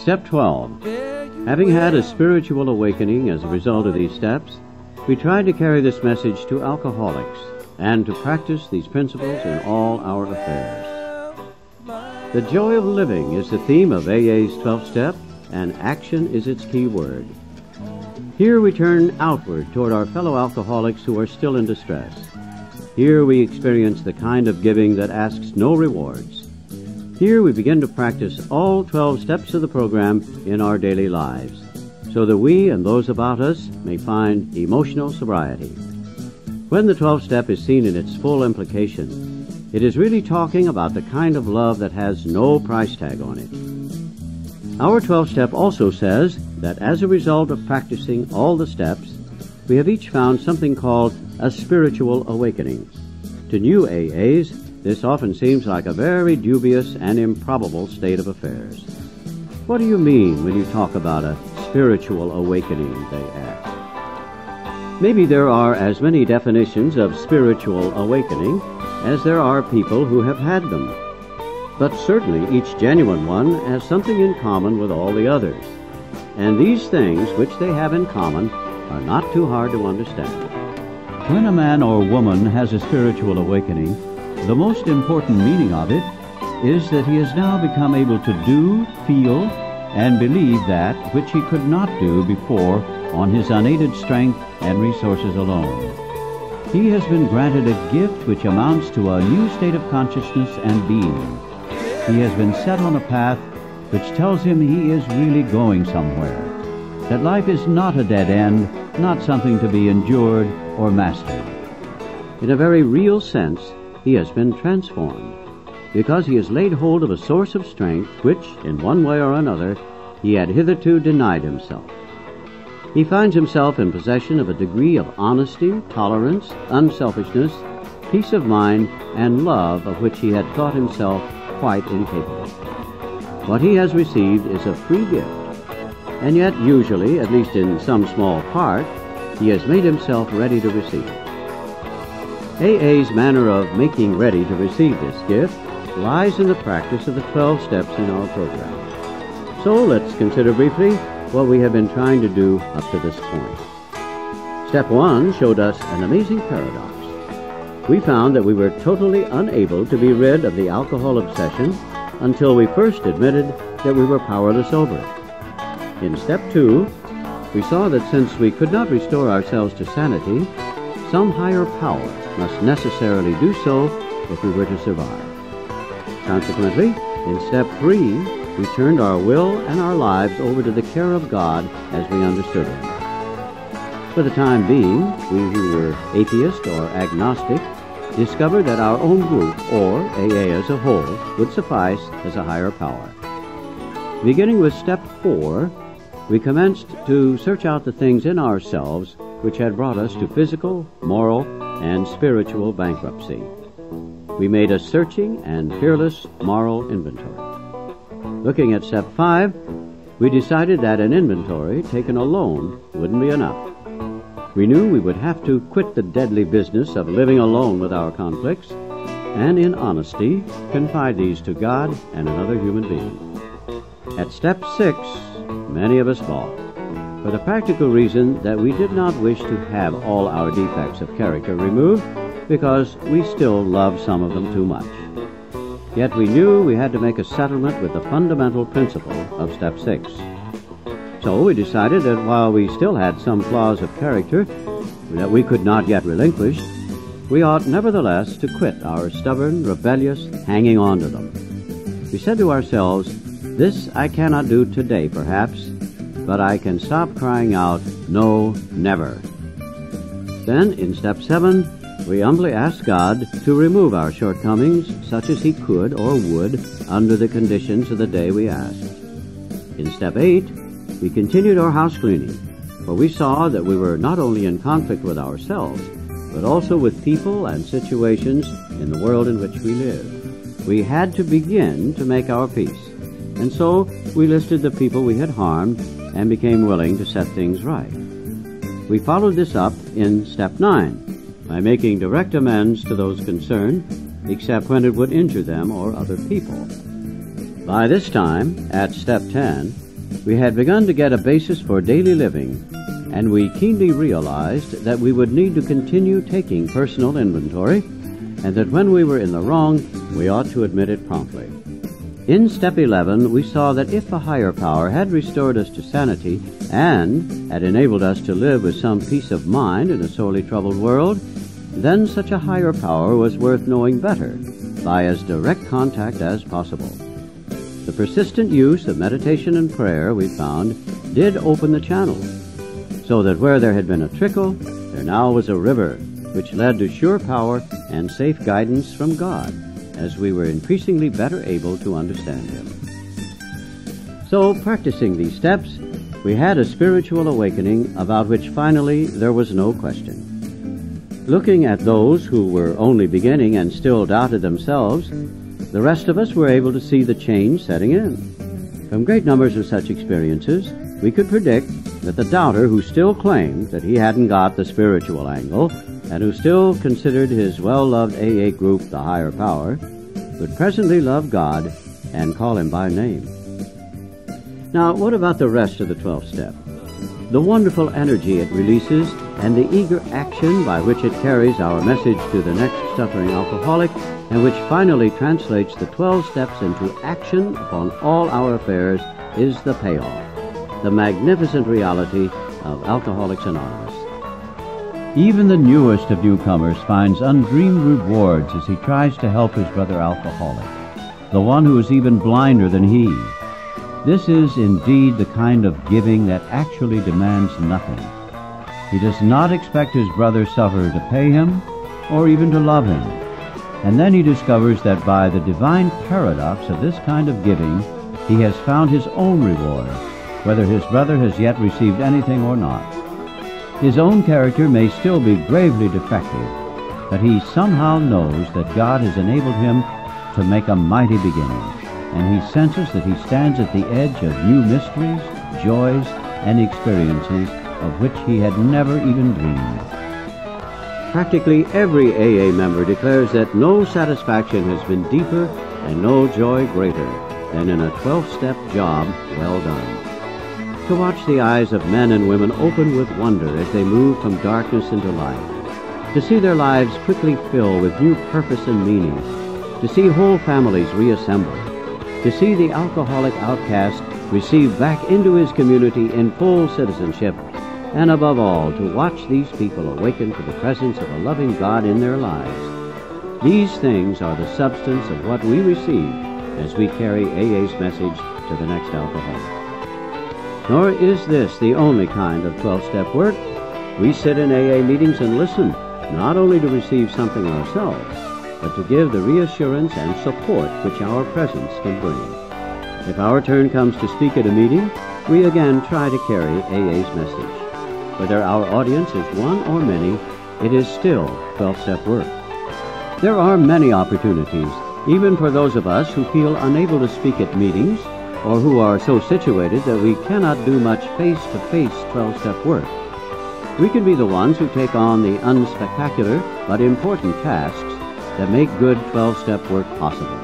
Step 12. Having had a spiritual awakening as a result of these steps, we tried to carry this message to alcoholics and to practice these principles in all our affairs. The joy of living is the theme of AA's 12th step, and action is its key word. Here we turn outward toward our fellow alcoholics who are still in distress. Here we experience the kind of giving that asks no rewards. Here we begin to practice all 12 steps of the program in our daily lives, so that we and those about us may find emotional sobriety. When the 12th step is seen in its full implication, it is really talking about the kind of love that has no price tag on it. Our 12th step also says that as a result of practicing all the steps, we have each found something called a spiritual awakening. To new AAs, this often seems like a very dubious and improbable state of affairs. What do you mean when you talk about a spiritual awakening, they ask. Maybe there are as many definitions of spiritual awakening as there are people who have had them. But certainly each genuine one has something in common with all the others. And these things which they have in common are not too hard to understand. When a man or woman has a spiritual awakening, the most important meaning of it is that he has now become able to do, feel, and believe that which he could not do before on his unaided strength and resources alone. He has been granted a gift which amounts to a new state of consciousness and being. He has been set on a path which tells him he is really going somewhere, that life is not a dead end, not something to be endured or mastered. In a very real sense, he has been transformed, because he has laid hold of a source of strength which, in one way or another, he had hitherto denied himself. He finds himself in possession of a degree of honesty, tolerance, unselfishness, peace of mind, and love of which he had thought himself quite incapable. What he has received is a free gift, and yet usually, at least in some small part, he has made himself ready to receive it. AA's manner of making ready to receive this gift lies in the practice of the 12 steps in our program. So let's consider briefly what we have been trying to do up to this point. Step 1 showed us an amazing paradox. We found that we were totally unable to be rid of the alcohol obsession until we first admitted that we were powerless over it. In Step 2, we saw that since we could not restore ourselves to sanity, some higher power must necessarily do so if we were to survive. Consequently, in Step 3, we turned our will and our lives over to the care of God as we understood Him. For the time being, we who were atheist or agnostic discovered that our own group, or AA as a whole, would suffice as a higher power. Beginning with Step 4, we commenced to search out the things in ourselves which had brought us to physical, moral, and spiritual bankruptcy. We made a searching and fearless moral inventory. Looking at Step 5, we decided that an inventory taken alone wouldn't be enough. We knew we would have to quit the deadly business of living alone with our conflicts, and in honesty confide these to God and another human being. At Step 6, many of us balked, for the practical reason that we did not wish to have all our defects of character removed, because we still loved some of them too much. Yet we knew we had to make a settlement with the fundamental principle of Step 6. So we decided that while we still had some flaws of character that we could not yet relinquish, we ought nevertheless to quit our stubborn, rebellious hanging on to them. We said to ourselves, "This I cannot do today, perhaps, but I can stop crying out, 'No, never.'" Then, in Step 7, we humbly asked God to remove our shortcomings, such as He could or would under the conditions of the day we asked. In Step 8, we continued our house cleaning, for we saw that we were not only in conflict with ourselves, but also with people and situations in the world in which we live. We had to begin to make our peace, and so we listed the people we had harmed and became willing to set things right. We followed this up in Step 9 by making direct amends to those concerned, except when it would injure them or other people. By this time, at Step 10, we had begun to get a basis for daily living, and we keenly realized that we would need to continue taking personal inventory, and that when we were in the wrong, we ought to admit it promptly. In Step 11, we saw that if a higher power had restored us to sanity and had enabled us to live with some peace of mind in a sorely troubled world, then such a higher power was worth knowing better by as direct contact as possible. The persistent use of meditation and prayer, we found, did open the channels, so that where there had been a trickle, there now was a river, which led to sure power and safe guidance from God, as we were increasingly better able to understand Him. So, practicing these steps, we had a spiritual awakening about which finally there was no question. Looking at those who were only beginning and still doubted themselves, the rest of us were able to see the change setting in. From great numbers of such experiences, we could predict that the doubter who still claimed that he hadn't got the spiritual angle, and who still considered his well-loved AA group the higher power, would presently love God and call Him by name. Now, what about the rest of the 12th step? The wonderful energy it releases and the eager action by which it carries our message to the next suffering alcoholic, and which finally translates the 12 steps into action upon all our affairs, is the payoff, the magnificent reality of Alcoholics Anonymous. Even the newest of newcomers finds undreamed rewards as he tries to help his brother alcoholic, the one who is even blinder than he. This is indeed the kind of giving that actually demands nothing. He does not expect his brother sufferer to pay him or even to love him. And then he discovers that by the divine paradox of this kind of giving, he has found his own reward, whether his brother has yet received anything or not. His own character may still be gravely defective, but he somehow knows that God has enabled him to make a mighty beginning, and he senses that he stands at the edge of new mysteries, joys, and experiences of which he had never even dreamed. Practically every AA member declares that no satisfaction has been deeper and no joy greater than in a 12-step job well done. To watch the eyes of men and women open with wonder as they move from darkness into light, to see their lives quickly fill with new purpose and meaning, to see whole families reassemble, to see the alcoholic outcast received back into his community in full citizenship, and above all, to watch these people awaken to the presence of a loving God in their lives. These things are the substance of what we receive as we carry AA's message to the next alcoholic. Nor is this the only kind of 12-step work. We sit in AA meetings and listen, not only to receive something ourselves, but to give the reassurance and support which our presence can bring. If our turn comes to speak at a meeting, we again try to carry AA's message. Whether our audience is one or many, it is still 12-step work. There are many opportunities, even for those of us who feel unable to speak at meetings, or who are so situated that we cannot do much face-to-face 12-step work. We can be the ones who take on the unspectacular but important tasks that make good 12-step work possible.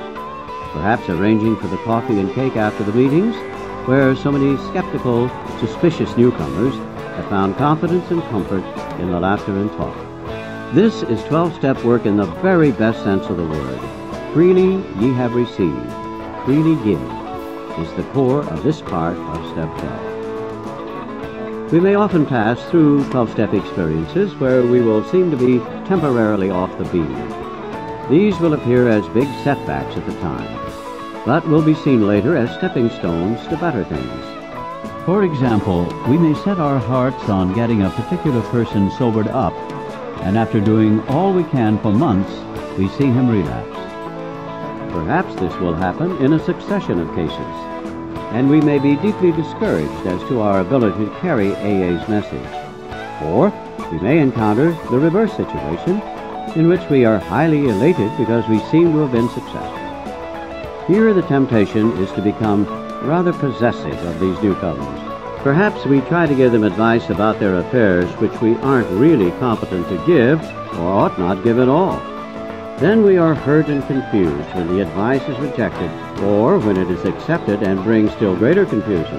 Perhaps arranging for the coffee and cake after the meetings, where so many skeptical, suspicious newcomers have found confidence and comfort in the laughter and talk. This is 12-step work in the very best sense of the word. Freely ye have received, freely give, is the core of this part of Step 12. We may often pass through 12-step experiences where we will seem to be temporarily off the beam. These will appear as big setbacks at the time, but will be seen later as stepping stones to better things. For example, we may set our hearts on getting a particular person sobered up, and after doing all we can for months, we see him relapse. Perhaps this will happen in a succession of cases, and we may be deeply discouraged as to our ability to carry AA's message. Or we may encounter the reverse situation, in which we are highly elated because we seem to have been successful. Here the temptation is to become rather possessive of these newcomers. Perhaps we try to give them advice about their affairs which we aren't really competent to give, or ought not give at all. Then we are hurt and confused when the advice is rejected, or when it is accepted and brings still greater confusion.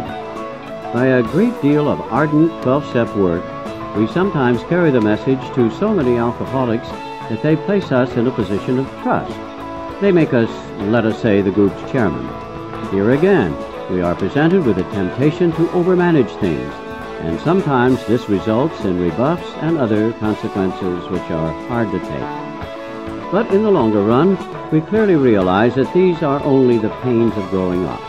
By a great deal of ardent 12-step work, we sometimes carry the message to so many alcoholics that they place us in a position of trust. They make us, let us say, the group's chairman. Here again, we are presented with a temptation to overmanage things, and sometimes this results in rebuffs and other consequences which are hard to take. But in the longer run, we clearly realize that these are only the pains of growing up,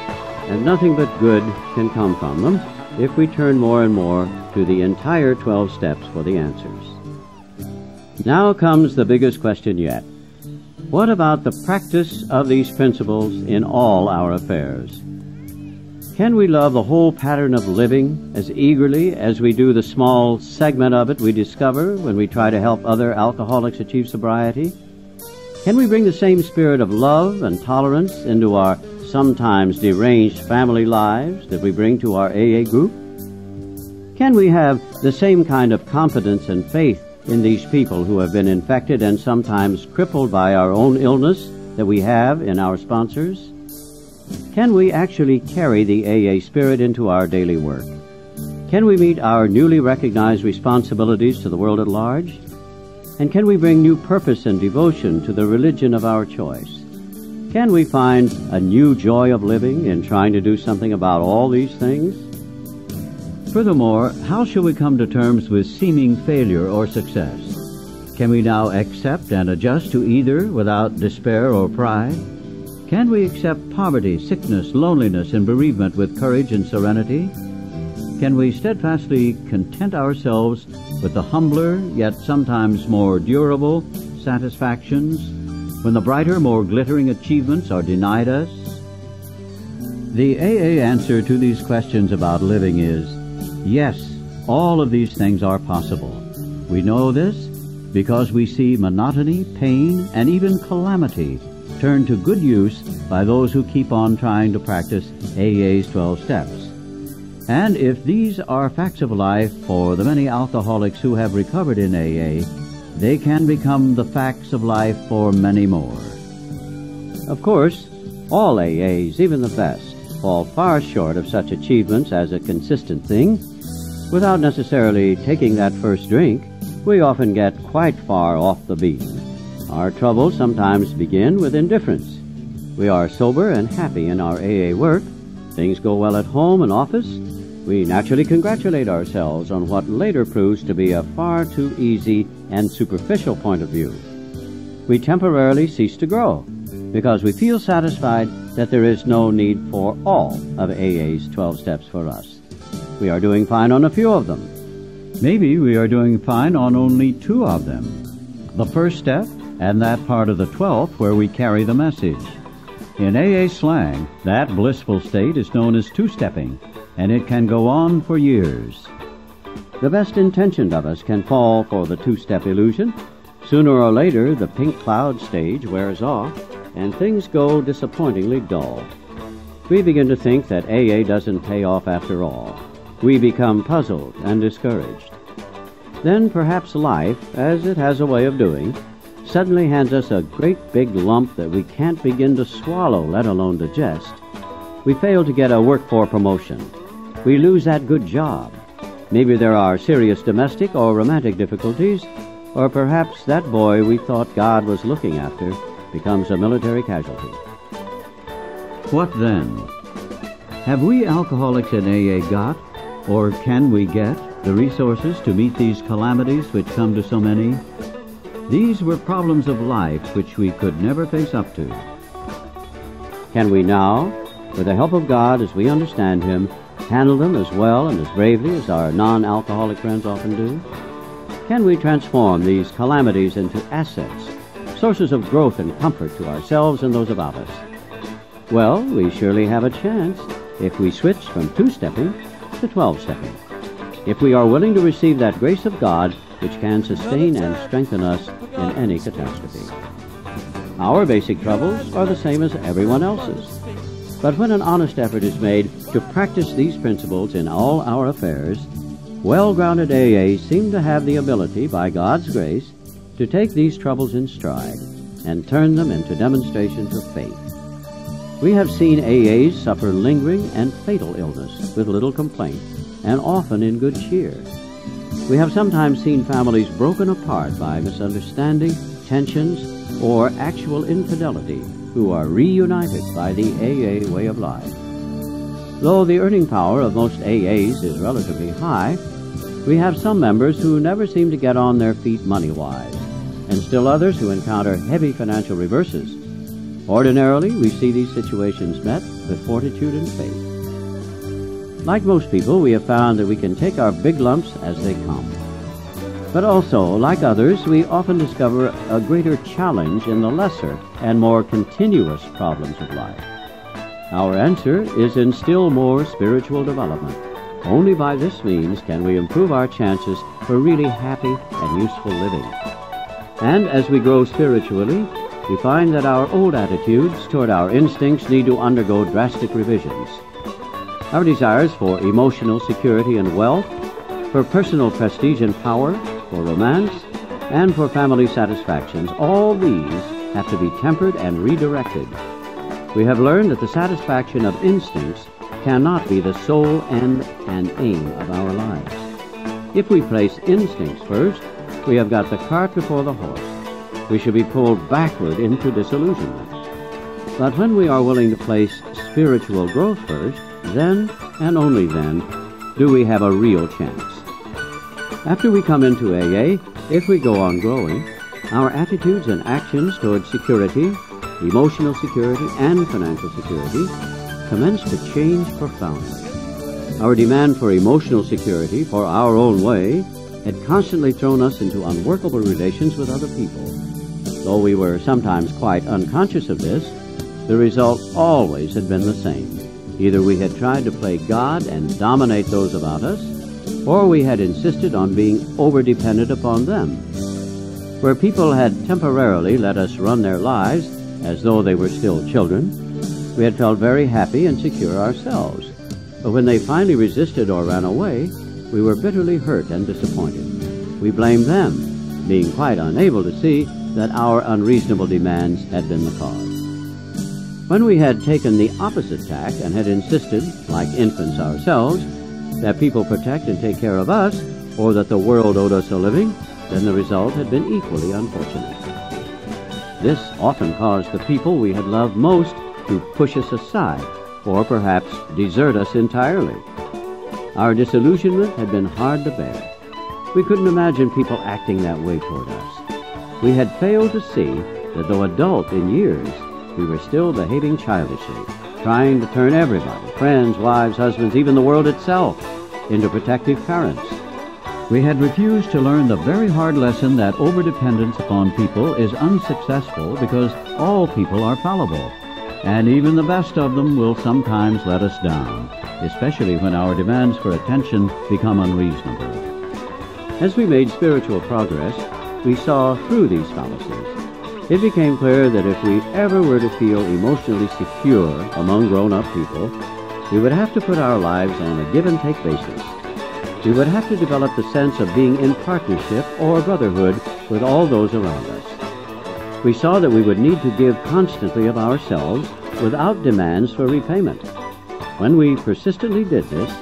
and nothing but good can come from them if we turn more and more to the entire 12 steps for the answers. Now comes the biggest question yet. What about the practice of these principles in all our affairs? Can we love the whole pattern of living as eagerly as we do the small segment of it we discover when we try to help other alcoholics achieve sobriety? Can we bring the same spirit of love and tolerance into our sometimes deranged family lives that we bring to our AA group? Can we have the same kind of confidence and faith in these people who have been infected and sometimes crippled by our own illness that we have in our sponsors? Can we actually carry the AA spirit into our daily work? Can we meet our newly recognized responsibilities to the world at large? And can we bring new purpose and devotion to the religion of our choice? Can we find a new joy of living in trying to do something about all these things? Furthermore, how shall we come to terms with seeming failure or success? Can we now accept and adjust to either without despair or pride? Can we accept poverty, sickness, loneliness, and bereavement with courage and serenity? Can we steadfastly content ourselves with the humbler, yet sometimes more durable, satisfactions when the brighter, more glittering achievements are denied us? The AA answer to these questions about living is, yes, all of these things are possible. We know this because we see monotony, pain, and even calamity turn to good use by those who keep on trying to practice AA's 12 steps. And if these are facts of life for the many alcoholics who have recovered in AA, they can become the facts of life for many more. Of course, all AAs, even the best, fall far short of such achievements as a consistent thing. Without necessarily taking that first drink, we often get quite far off the beat. Our troubles sometimes begin with indifference. We are sober and happy in our AA work. Things go well at home and office. We naturally congratulate ourselves on what later proves to be a far too easy and superficial point of view. We temporarily cease to grow because we feel satisfied that there is no need for all of AA's 12 steps for us. We are doing fine on a few of them. Maybe we are doing fine on only 2 of them. The first step and that part of the 12th where we carry the message. In AA slang, that blissful state is known as two-stepping, and it can go on for years. The best intentioned of us can fall for the two-step illusion. Sooner or later, the pink cloud stage wears off, and things go disappointingly dull. We begin to think that AA doesn't pay off after all. We become puzzled and discouraged. Then perhaps life, as it has a way of doing, suddenly hands us a great big lump that we can't begin to swallow, let alone digest. We fail to get a work-for promotion. We lose that good job. Maybe there are serious domestic or romantic difficulties, or perhaps that boy we thought God was looking after becomes a military casualty. What then? Have we alcoholics in AA got, or can we get, the resources to meet these calamities which come to so many? These were problems of life which we could never face up to. Can we now, with the help of God as we understand Him, handle them as well and as bravely as our non-alcoholic friends often do? Can we transform these calamities into assets, sources of growth and comfort to ourselves and those about us? Well, we surely have a chance if we switch from two-stepping to 12-stepping. If we are willing to receive that grace of God which can sustain and strengthen us in any catastrophe. Our basic troubles are the same as everyone else's. But when an honest effort is made to practice these principles in all our affairs, well-grounded AAs seem to have the ability, by God's grace, to take these troubles in stride and turn them into demonstrations of faith. We have seen AAs suffer lingering and fatal illness with little complaint, and often in good cheer. We have sometimes seen families broken apart by misunderstanding, tensions, or actual infidelity who are reunited by the AA way of life. Though the earning power of most AAs is relatively high, we have some members who never seem to get on their feet money-wise, and still others who encounter heavy financial reverses. Ordinarily, we see these situations met with fortitude and faith. Like most people, we have found that we can take our big lumps as they come. But also, like others, we often discover a greater challenge in the lesser and more continuous problems of life. Our answer is in still more spiritual development. Only by this means can we improve our chances for really happy and useful living. And as we grow spiritually, we find that our old attitudes toward our instincts need to undergo drastic revisions. Our desires for emotional security and wealth, for personal prestige and power, for romance, and for family satisfactions, all these have to be tempered and redirected. We have learned that the satisfaction of instincts cannot be the sole end and aim of our lives. If we place instincts first, we have got the cart before the horse. We should be pulled backward into disillusionment. But when we are willing to place spiritual growth first, then, and only then, do we have a real chance. After we come into AA, if we go on growing, our attitudes and actions towards security, emotional security, and financial security commence to change profoundly. Our demand for emotional security, for our own way, had constantly thrown us into unworkable relations with other people. Though we were sometimes quite unconscious of this, the result always had been the same. Either we had tried to play God and dominate those about us, or we had insisted on being over-dependent upon them. Where people had temporarily let us run their lives as though they were still children, we had felt very happy and secure ourselves. But when they finally resisted or ran away, we were bitterly hurt and disappointed. We blamed them, being quite unable to see that our unreasonable demands had been the cause. When we had taken the opposite tack and had insisted, like infants ourselves, that people protect and take care of us, or that the world owed us a living, then the result had been equally unfortunate. This often caused the people we had loved most to push us aside, or perhaps desert us entirely. Our disillusionment had been hard to bear. We couldn't imagine people acting that way toward us. We had failed to see that though adult in years, we were still behaving childishly, trying to turn everybody, friends, wives, husbands, even the world itself, into protective parents. We had refused to learn the very hard lesson that overdependence upon people is unsuccessful because all people are fallible, and even the best of them will sometimes let us down, especially when our demands for attention become unreasonable. As we made spiritual progress, we saw through these fallacies. It became clear that if we ever were to feel emotionally secure among grown-up people, we would have to put our lives on a give-and-take basis. We would have to develop the sense of being in partnership or brotherhood with all those around us. We saw that we would need to give constantly of ourselves without demands for repayment. When we persistently did this,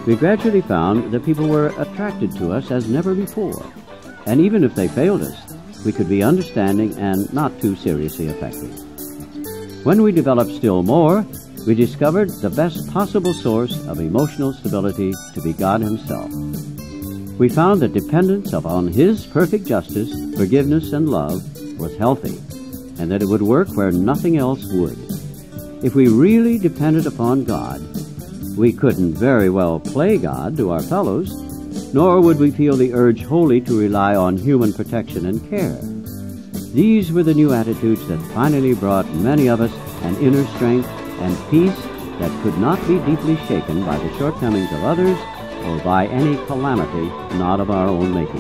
we gradually found that people were attracted to us as never before, and even if they failed us, we could be understanding and not too seriously affected. When we developed still more, we discovered the best possible source of emotional stability to be God Himself. We found that dependence upon His perfect justice, forgiveness, and love was healthy, and that it would work where nothing else would. If we really depended upon God, we couldn't very well play God to our fellows, nor would we feel the urge wholly to rely on human protection and care. These were the new attitudes that finally brought many of us an inner strength and peace that could not be deeply shaken by the shortcomings of others or by any calamity not of our own making.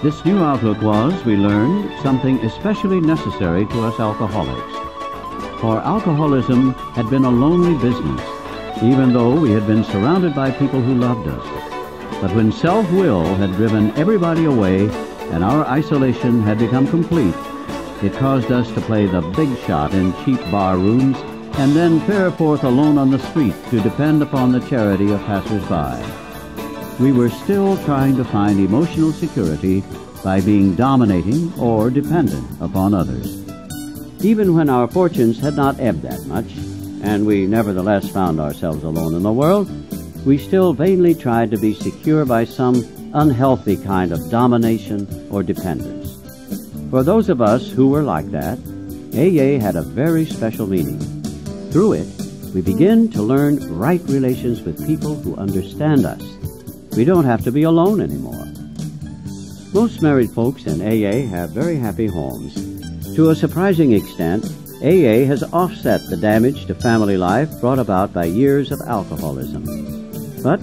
This new outlook was, we learned, something especially necessary to us alcoholics. For alcoholism had been a lonely business, even though we had been surrounded by people who loved us. But when self-will had driven everybody away and our isolation had become complete, It caused us to play the big shot in cheap bar rooms and then fare forth alone on the street to depend upon the charity of passers-by. We were still trying to find emotional security by being dominating or dependent upon others. Even when our fortunes had not ebbed that much, and we nevertheless found ourselves alone in the world, we still vainly tried to be secure by some unhealthy kind of domination or dependence. For those of us who were like that, AA had a very special meaning. Through it, we begin to learn right relations with people who understand us. We don't have to be alone anymore. Most married folks in AA have very happy homes. To a surprising extent, AA has offset the damage to family life brought about by years of alcoholism. But,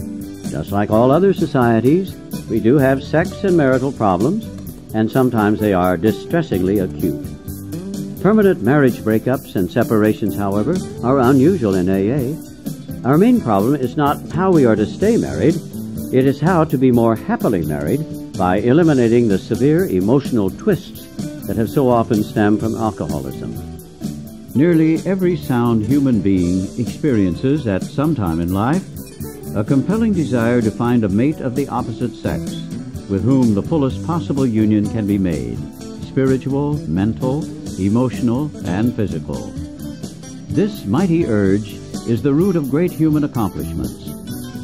just like all other societies, we do have sex and marital problems, and sometimes they are distressingly acute. Permanent marriage breakups and separations, however, are unusual in AA. Our main problem is not how we are to stay married, it is how to be more happily married by eliminating the severe emotional twists that have so often stemmed from alcoholism. Nearly every sound human being experiences at some time in life a compelling desire to find a mate of the opposite sex with whom the fullest possible union can be made, spiritual, mental, emotional, and physical. This mighty urge is the root of great human accomplishments,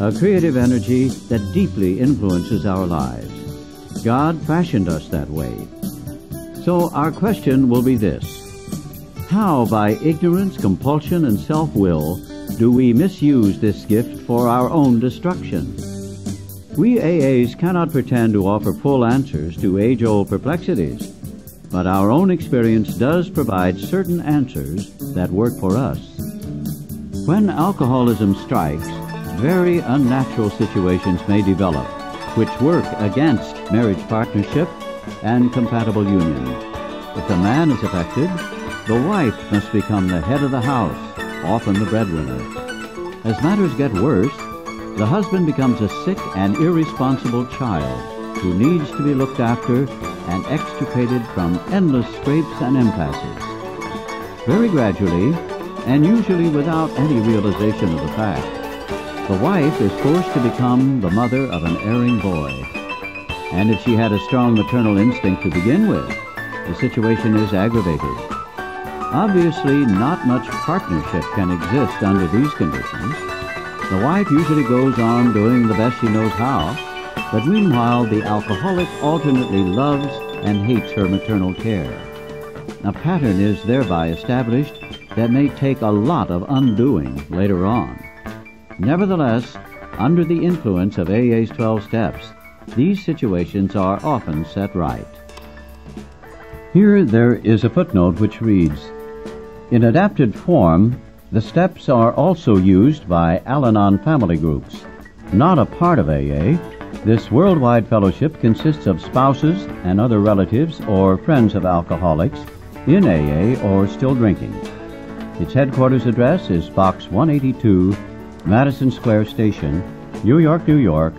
a creative energy that deeply influences our lives. God fashioned us that way. So our question will be this: how, by ignorance, compulsion, and self-will, do we misuse this gift for our own destruction? We AAs cannot pretend to offer full answers to age-old perplexities, but our own experience does provide certain answers that work for us. When alcoholism strikes, very unnatural situations may develop, which work against marriage partnership and compatible union. If the man is affected, the wife must become the head of the house, often the breadwinner. As matters get worse, the husband becomes a sick and irresponsible child who needs to be looked after and extricated from endless scrapes and impasses. Very gradually, and usually without any realization of the fact, the wife is forced to become the mother of an erring boy. And if she had a strong maternal instinct to begin with, the situation is aggravated. Obviously, not much partnership can exist under these conditions. The wife usually goes on doing the best she knows how, but meanwhile the alcoholic alternately loves and hates her maternal care. A pattern is thereby established that may take a lot of undoing later on. Nevertheless, under the influence of AA's 12 steps, these situations are often set right. Here there is a footnote which reads, "In adapted form, the steps are also used by Al-Anon family groups. Not a part of AA, this worldwide fellowship consists of spouses and other relatives or friends of alcoholics in AA or still drinking. Its headquarters address is Box 182, Madison Square Station, New York, New York,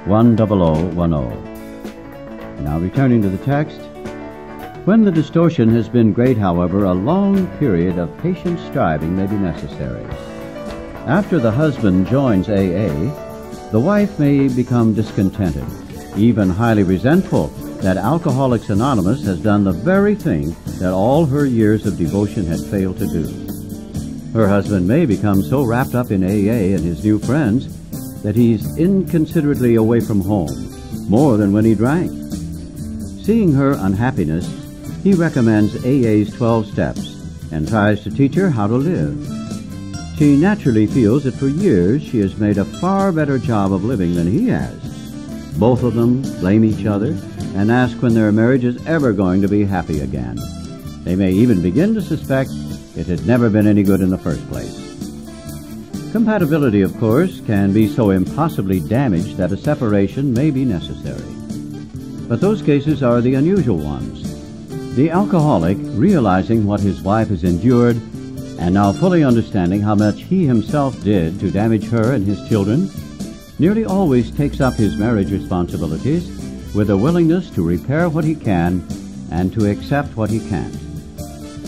10010. Now returning to the text. When the distortion has been great, however, a long period of patient striving may be necessary. After the husband joins AA, the wife may become discontented, even highly resentful that Alcoholics Anonymous has done the very thing that all her years of devotion had failed to do. Her husband may become so wrapped up in AA and his new friends that he's inconsiderately away from home, more than when he drank. Seeing her unhappiness, he recommends AA's 12 steps and tries to teach her how to live. She naturally feels that for years she has made a far better job of living than he has. Both of them blame each other and ask when their marriage is ever going to be happy again. They may even begin to suspect it had never been any good in the first place. Compatibility, of course, can be so impossibly damaged that a separation may be necessary. But those cases are the unusual ones. The alcoholic, realizing what his wife has endured, and now fully understanding how much he himself did to damage her and his children, nearly always takes up his marriage responsibilities with a willingness to repair what he can and to accept what he can't.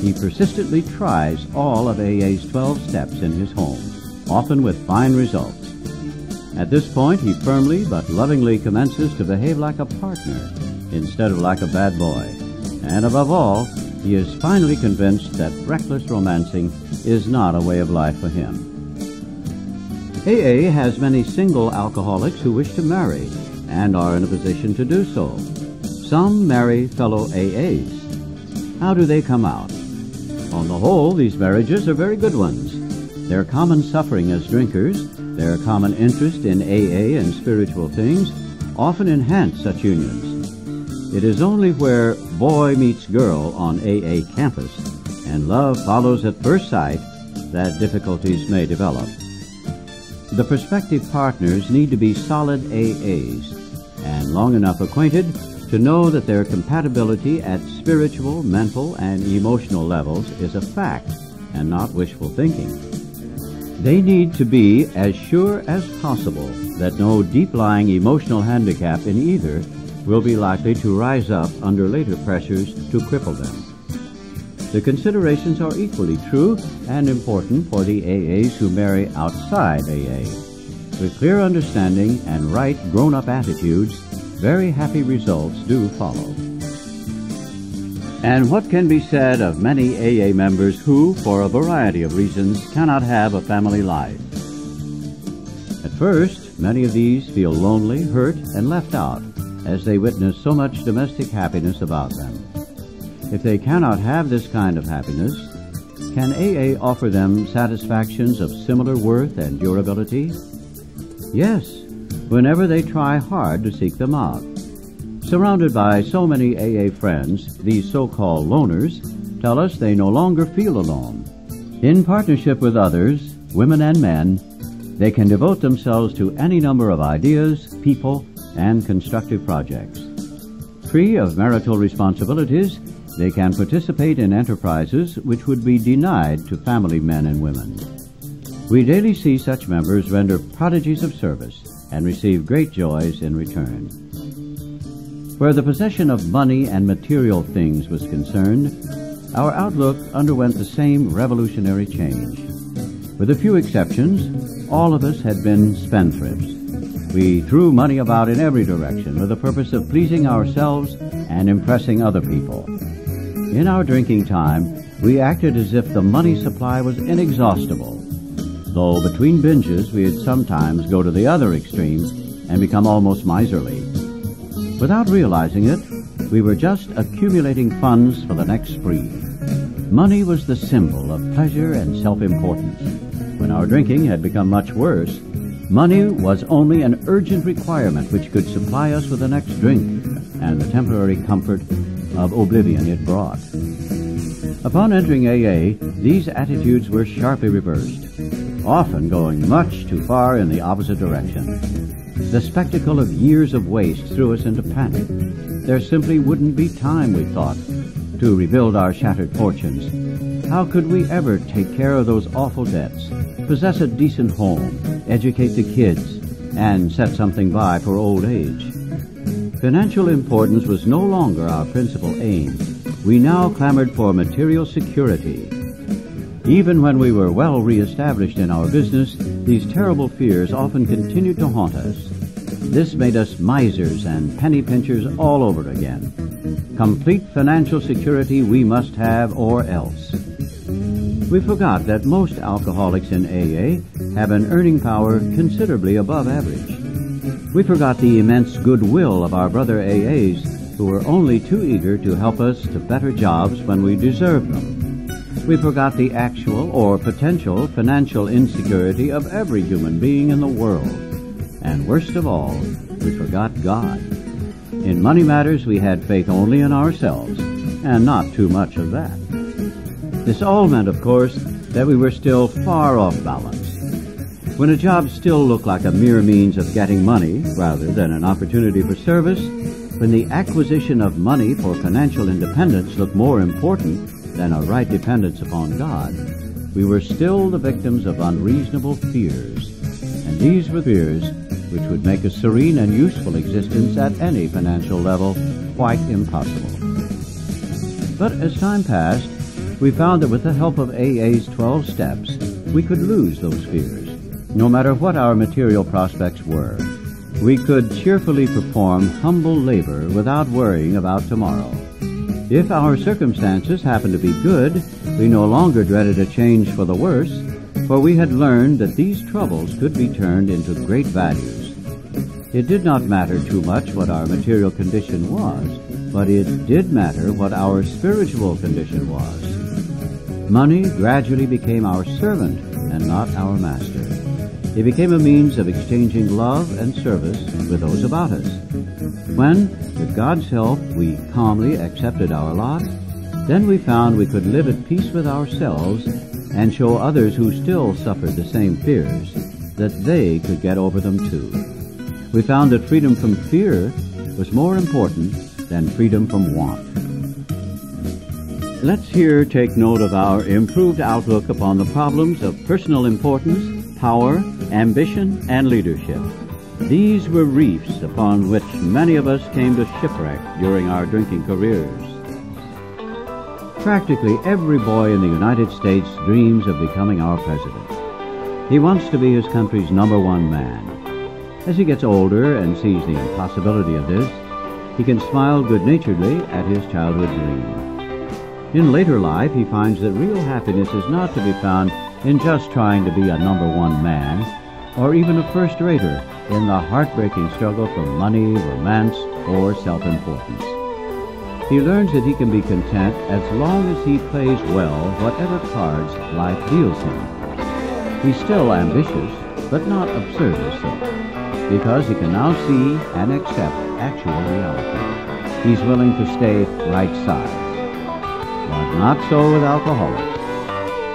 he persistently tries all of AA's 12 steps in his home, often with fine results. At this point, he firmly but lovingly commences to behave like a partner instead of like a bad boy. And above all, he is finally convinced that reckless romancing is not a way of life for him. AA has many single alcoholics who wish to marry and are in a position to do so. Some marry fellow AAs. How do they come out? On the whole, these marriages are very good ones. Their common suffering as drinkers, their common interest in AA and spiritual things, often enhance such unions. It is only where boy meets girl on AA campus and love follows at first sight that difficulties may develop. The prospective partners need to be solid AAs and long enough acquainted to know that their compatibility at spiritual, mental, and emotional levels is a fact and not wishful thinking. They need to be as sure as possible that no deep-lying emotional handicap in either will be likely to rise up under later pressures to cripple them. The considerations are equally true and important for the AAs who marry outside AA. With clear understanding and right grown-up attitudes, very happy results do follow. And what can be said of many AA members who, for a variety of reasons, cannot have a family life? At first, many of these feel lonely, hurt, and left out as they witness so much domestic happiness about them. If they cannot have this kind of happiness, can AA offer them satisfactions of similar worth and durability? Yes, whenever they try hard to seek them out. Surrounded by so many AA friends, these so-called loners tell us they no longer feel alone. In partnership with others, women and men, they can devote themselves to any number of ideas, people, and constructive projects. Free of marital responsibilities, they can participate in enterprises which would be denied to family men and women. We daily see such members render prodigies of service and receive great joys in return. Where the possession of money and material things was concerned, our outlook underwent the same revolutionary change. With a few exceptions, all of us had been spendthrifts. We threw money about in every direction with the purpose of pleasing ourselves and impressing other people. In our drinking time, we acted as if the money supply was inexhaustible, though between binges we'd sometimes go to the other extremes and become almost miserly. Without realizing it, we were just accumulating funds for the next spree. Money was the symbol of pleasure and self-importance. When our drinking had become much worse, money was only an urgent requirement which could supply us with the next drink and the temporary comfort of oblivion it brought. Upon entering AA, these attitudes were sharply reversed, often going much too far in the opposite direction. The spectacle of years of waste threw us into panic. There simply wouldn't be time, we thought, to rebuild our shattered fortunes. How could we ever take care of those awful debts, possess a decent home, educate the kids, and set something by for old age? Financial importance was no longer our principal aim. We now clamored for material security. Even when we were well re-established in our business, these terrible fears often continued to haunt us. This made us misers and penny pinchers all over again. Complete financial security we must have, or else. We forgot that most alcoholics in AA have an earning power considerably above average. We forgot the immense goodwill of our brother AAs who were only too eager to help us to better jobs when we deserved them. We forgot the actual or potential financial insecurity of every human being in the world. And worst of all, we forgot God. In money matters, we had faith only in ourselves, and not too much of that. This all meant, of course, that we were still far off balance. When a job still looked like a mere means of getting money rather than an opportunity for service, when the acquisition of money for financial independence looked more important than a right dependence upon God, we were still the victims of unreasonable fears. And these were fears which would make a serene and useful existence at any financial level quite impossible. But as time passed, we found that with the help of AA's 12 steps, we could lose those fears, no matter what our material prospects were. We could cheerfully perform humble labor without worrying about tomorrow. If our circumstances happened to be good, we no longer dreaded a change for the worse, for we had learned that these troubles could be turned into great values. It did not matter too much what our material condition was, but it did matter what our spiritual condition was. Money gradually became our servant and not our master. It became a means of exchanging love and service with those about us. When, with God's help, we calmly accepted our lot, then we found we could live at peace with ourselves and show others who still suffered the same fears that they could get over them too. We found that freedom from fear was more important than freedom from want. Let's here take note of our improved outlook upon the problems of personal importance, power, ambition, and leadership. These were reefs upon which many of us came to shipwreck during our drinking careers. Practically every boy in the United States dreams of becoming our president. He wants to be his country's #1 man. As he gets older and sees the impossibility of this, he can smile good-naturedly at his childhood dream. In later life, he finds that real happiness is not to be found in just trying to be a #1 man, or even a first-rater in the heartbreaking struggle for money, romance, or self-importance. He learns that he can be content as long as he plays well whatever cards life deals him. He's still ambitious, but not absurdly so, because he can now see and accept actual reality. He's willing to stay right side. But not so with alcoholics.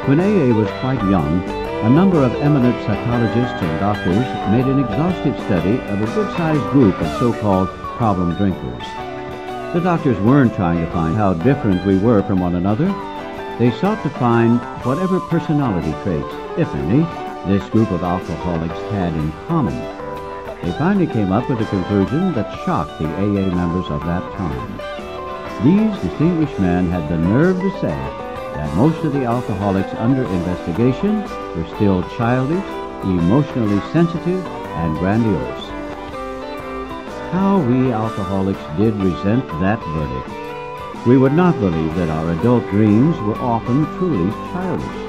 When AA was quite young, a number of eminent psychologists and doctors made an exhaustive study of a good-sized group of so-called problem drinkers. The doctors weren't trying to find how different we were from one another. They sought to find whatever personality traits, if any, this group of alcoholics had in common. They finally came up with a conclusion that shocked the AA members of that time. These distinguished men had the nerve to say that most of the alcoholics under investigation were still childish, emotionally sensitive, and grandiose. How we alcoholics did resent that verdict. We would not believe that our adult dreams were often truly childish.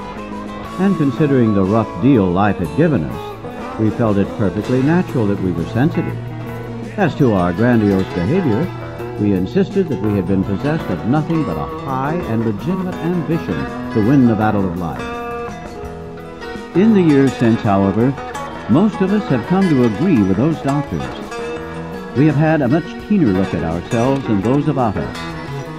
And considering the rough deal life had given us, we felt it perfectly natural that we were sensitive. As to our grandiose behavior, we insisted that we had been possessed of nothing but a high and legitimate ambition to win the battle of life. In the years since, however, most of us have come to agree with those doctors. We have had a much keener look at ourselves and those about us.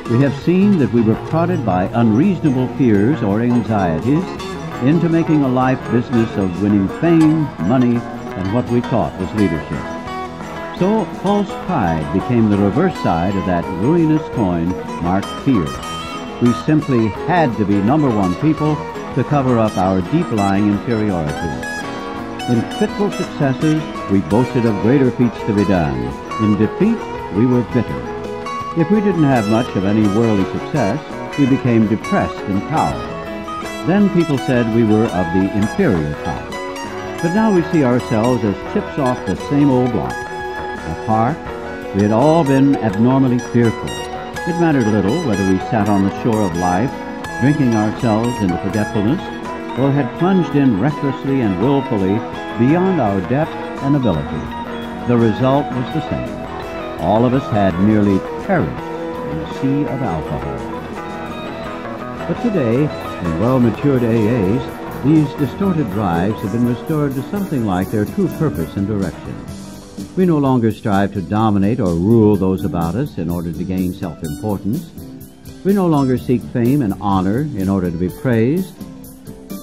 We have seen that we were prodded by unreasonable fears or anxieties into making a life business of winning fame, money, and what we thought was leadership. So false pride became the reverse side of that ruinous coin marked fear. We simply had to be #1 people to cover up our deep-lying inferiority. In fitful successes, we boasted of greater feats to be done. In defeat, we were bitter. If we didn't have much of any worldly success, we became depressed and cowed. Then people said we were of the inferior type. But now we see ourselves as chips off the same old block. At heart, we had all been abnormally fearful. It mattered little whether we sat on the shore of life, drinking ourselves into forgetfulness, or had plunged in recklessly and willfully beyond our depth and ability. The result was the same. All of us had merely perished in a sea of alcohol. But today, in well-matured AAs, these distorted drives have been restored to something like their true purpose and direction. We no longer strive to dominate or rule those about us in order to gain self-importance. We no longer seek fame and honor in order to be praised.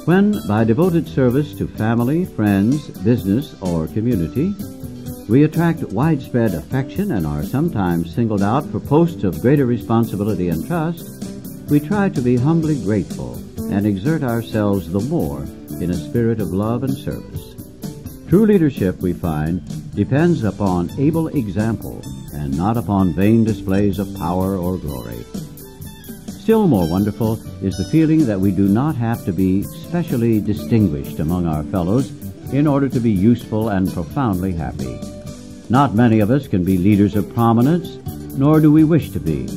When, by devoted service to family, friends, business, or community, we attract widespread affection and are sometimes singled out for posts of greater responsibility and trust, we try to be humbly grateful and exert ourselves the more in a spirit of love and service. True leadership, we find, depends upon able example and not upon vain displays of power or glory. Still more wonderful is the feeling that we do not have to be specially distinguished among our fellows in order to be useful and profoundly happy. Not many of us can be leaders of prominence, nor do we wish to be.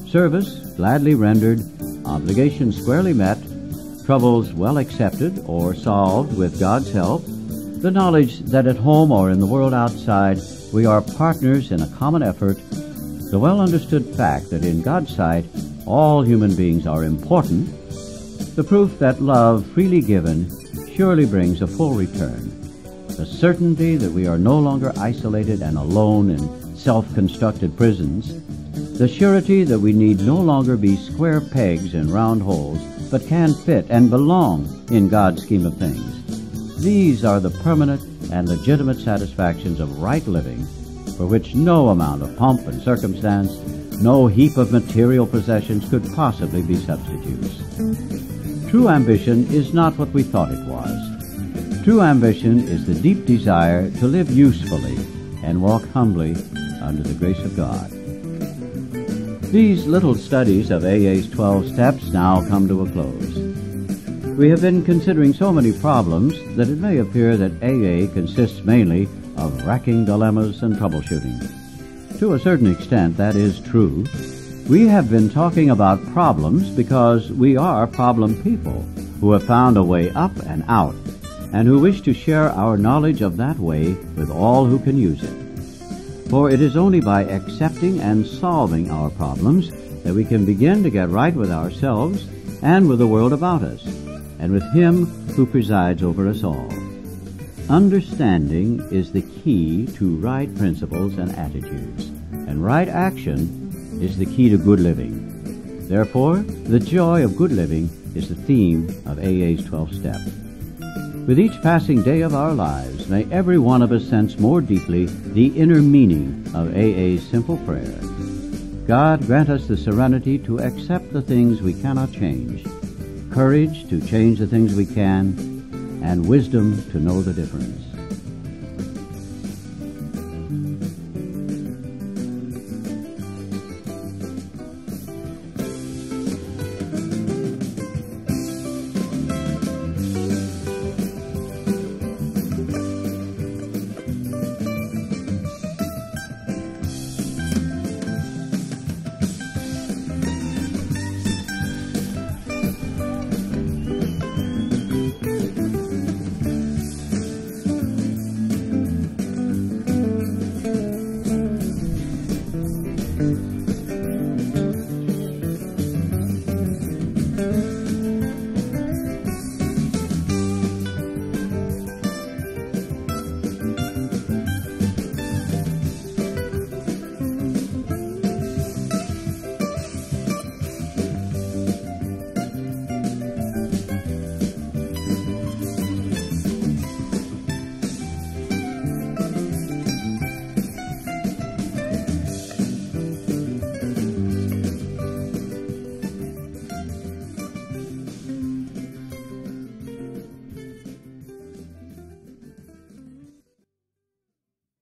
Service gladly rendered, obligations squarely met, troubles well accepted or solved with God's help, the knowledge that at home or in the world outside we are partners in a common effort, the well-understood fact that in God's sight all human beings are important, the proof that love freely given surely brings a full return, the certainty that we are no longer isolated and alone in self-constructed prisons, the surety that we need no longer be square pegs in round holes, but can fit and belong in God's scheme of things. These are the permanent and legitimate satisfactions of right living, for which no amount of pomp and circumstance, no heap of material possessions could possibly be substitutes. True ambition is not what we thought it was. True ambition is the deep desire to live usefully and walk humbly under the grace of God. These little studies of AA's 12 steps now come to a close. We have been considering so many problems that it may appear that AA consists mainly of racking dilemmas and troubleshooting. To a certain extent, that is true. We have been talking about problems because we are problem people who have found a way up and out and who wish to share our knowledge of that way with all who can use it. For it is only by accepting and solving our problems that we can begin to get right with ourselves and with the world about us, and with Him who presides over us all. Understanding is the key to right principles and attitudes, and right action is the key to good living. Therefore, the joy of good living is the theme of AA's 12 steps. With each passing day of our lives, may every one of us sense more deeply the inner meaning of AA's simple prayer. God grant us the serenity to accept the things we cannot change, courage to change the things we can, and wisdom to know the difference.